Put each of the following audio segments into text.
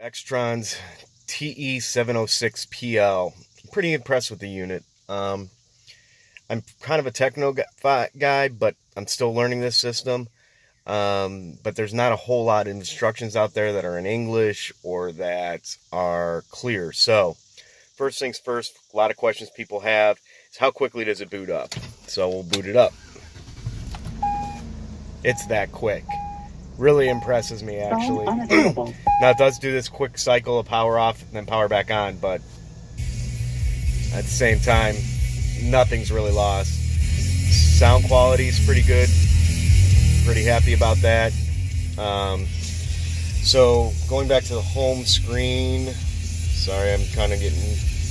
Xtron's TE706PL. I'm pretty impressed with the unit. I'm kind of a techno guy, but I'm still learning this system. But there's not a whole lot of instructions out there that are in English or that are clear. So, first things first, a lot of questions people have is how quickly does it boot up? So we'll boot it up. It's that quick. Really impresses me, actually. Now it does do this quick cycle of power off and then power back on, but at the same time, nothing's really lost. Sound quality is pretty good. Pretty happy about that. So going back to the home screen, sorry, I'm kind of getting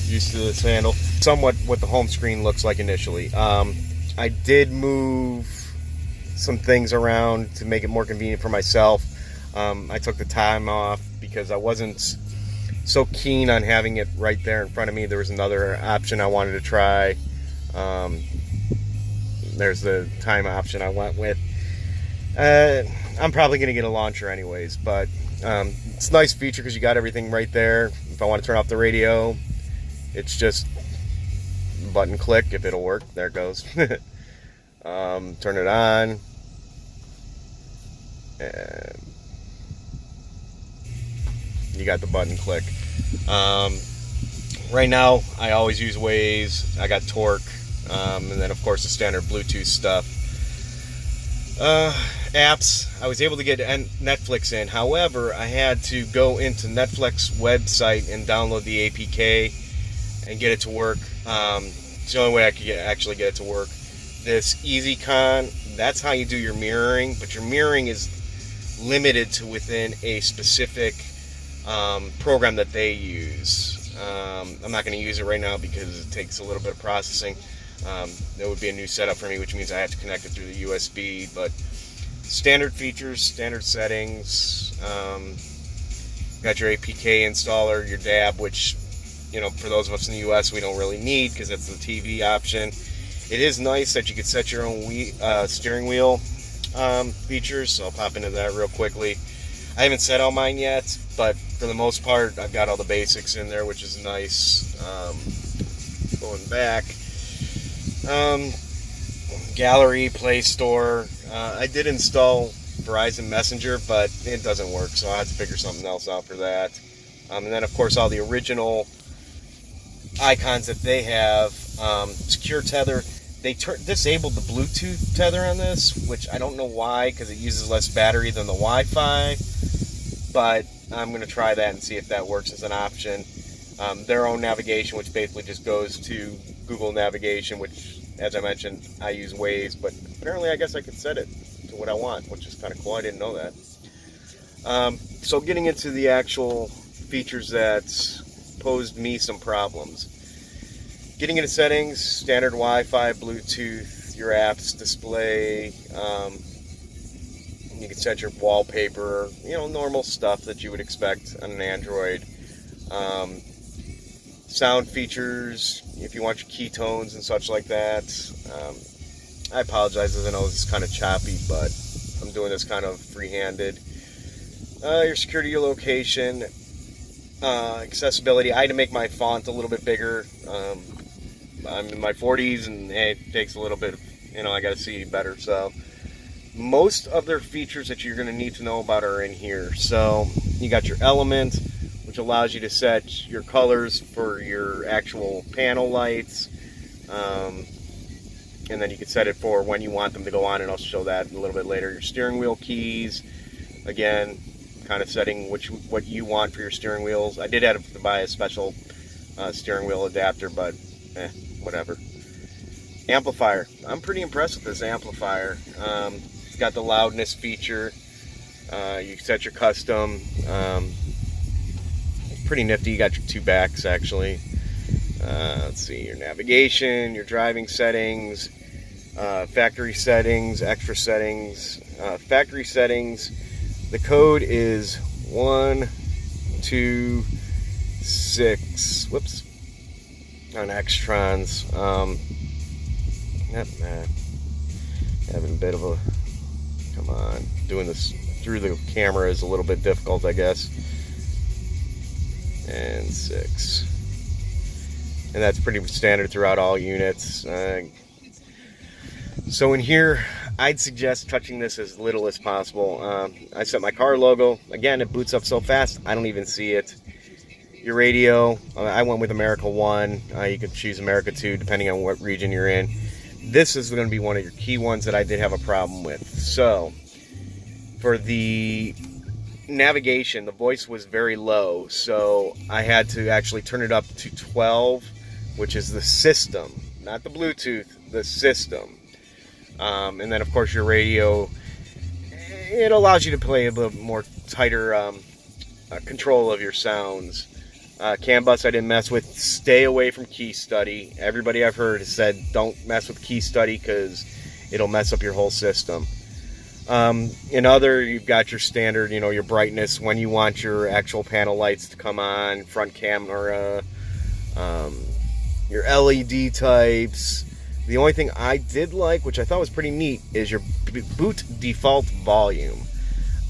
used to this handle. Somewhat what the home screen looks like initially. I did move some things around to make it more convenient for myself. I took the time off because I wasn't so keen on having it right there in front of me. There was another option I wanted to try. There's the time option I went with. I'm probably going to get a launcher anyways, but it's a nice feature because you got everything right there. If I want to turn off the radio, it's just button click if it'll work. There it goes. Turn it on. And you got the button click. Right now, I always use Waze. I got Torque. And then, of course, the standard Bluetooth stuff. Apps, I was able to get Netflix in. However, I had to go into Netflix website and download the APK and get it to work. It's the only way I could actually get it to work. This EasyCon, that's how you do your mirroring, but your mirroring is limited to within a specific program that they use. I'm not going to use it right now because it takes a little bit of processing. That would be a new setup for me, which means I have to connect it through the USB, but standard features, standard settings, got your APK installer, your DAB, which, you know, for those of us in the US, we don't really need because that's the TV option. It is nice that you could set your own steering wheel features, so I'll pop into that real quickly. I haven't set all mine yet, but for the most part, I've got all the basics in there, which is nice. Going back, Gallery, Play Store. I did install Verizon Messenger, but it doesn't work, so I'll have to figure something else out for that. And then, of course, all the original icons that they have. Secure tether. They disabled the Bluetooth tether on this, which I don't know why, because it uses less battery than the Wi-Fi. But I'm going to try that and see if that works as an option. Their own navigation, which basically just goes to Google Navigation, which, as I mentioned, I use Waze, but apparently I guess I could set it to what I want, which is kind of cool. I didn't know that. So getting into the actual features that posed me some problems. Getting into settings, standard Wi-Fi, Bluetooth, your apps display, you can set your wallpaper, you know, normal stuff that you would expect on an Android. Sound features, if you want your keytones and such like that. I apologize as I know this is kind of choppy, but I'm doing this kind of free-handed. Your security, your location, accessibility. I had to make my font a little bit bigger. I'm in my 40s and it takes a little bit, you know, I got to see better. So most of their features that you're going to need to know about are in here. So you got your element, which allows you to set your colors for your actual panel lights. And then you can set it for when you want them to go on, and I'll show that a little bit later. Your steering wheel keys, again, kind of setting what you want for your steering wheels. I did have to buy a special steering wheel adapter, but whatever. Amplifier. I'm pretty impressed with this amplifier. It's got the loudness feature. You can set your custom. Pretty nifty. You got your two backs, actually. Let's see, your navigation, your driving settings, factory settings, extra settings. Factory settings, the code is 126. Whoops. On Xtrons. Having a bit of a, come on, doing this through the camera is a little bit difficult, I guess. and 6. And that's pretty standard throughout all units. So in here, I'd suggest touching this as little as possible. I set my car logo. Again, it boots up so fast, I don't even see it. Your radio, I went with America 1. You could choose America 2 depending on what region you're in. This is going to be one of your key ones that I did have a problem with. So, for the navigation, the voice was very low, so I had to actually turn it up to 12, which is the system, not the Bluetooth, the system. And then, of course, your radio, it allows you to play a little more tighter control of your sounds. CAN bus I didn't mess with. Stay away from key study. Everybody I've heard has said don't mess with key study because it'll mess up your whole system. In other, you've got your standard, your brightness, when you want your actual panel lights to come on, front camera, your LED types. The only thing I did like, which I thought was pretty neat, is your boot default volume.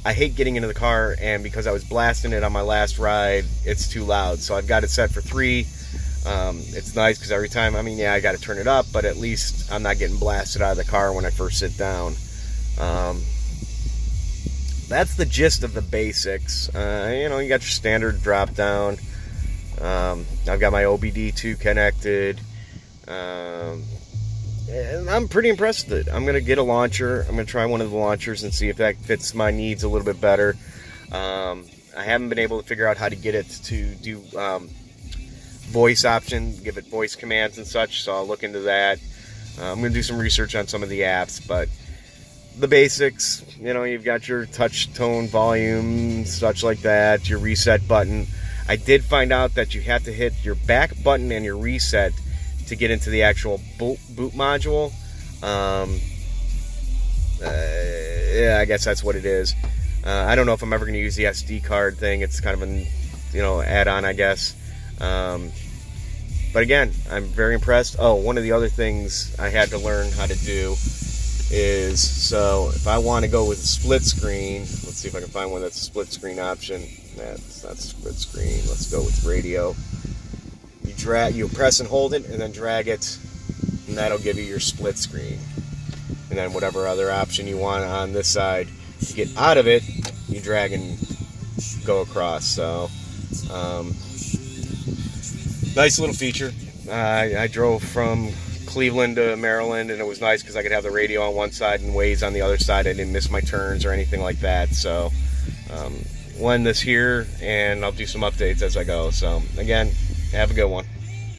I hate getting into the car, and because I was blasting it on my last ride, it's too loud. So I've got it set for 3. It's nice because every time, I got to turn it up, but at least I'm not getting blasted out of the car when I first sit down. That's the gist of the basics. You got your standard drop down. I've got my OBD2 connected. And I'm pretty impressed with it. I'm going to get a launcher. I'm going to try one of the launchers and see if that fits my needs a little bit better. I haven't been able to figure out how to get it to do voice option, give it voice commands and such, so I'll look into that. I'm going to do some research on some of the apps, but the basics, you've got your touch tone volume, such like that, your reset button. I did find out that you have to hit your back button and your reset to get into the actual boot module. Yeah, I guess that's what it is. I don't know if I'm ever going to use the SD card thing. It's kind of an add-on, I guess. But again, I'm very impressed. Oh, one of the other things I had to learn how to do is, so if I want to go with a split screen, let's see if I can find one that's a split screen option. That's not split screen. Let's go with radio. You press and hold it and then drag it, and that'll give you your split screen. And then whatever other option you want on this side, to get out of it, you drag and go across. So nice little feature. I drove from Cleveland to Maryland, and it was nice because I could have the radio on one side and Waze on the other side. I didn't miss my turns or anything like that. So we'll end this here, and I'll do some updates as I go. So again, have a good one.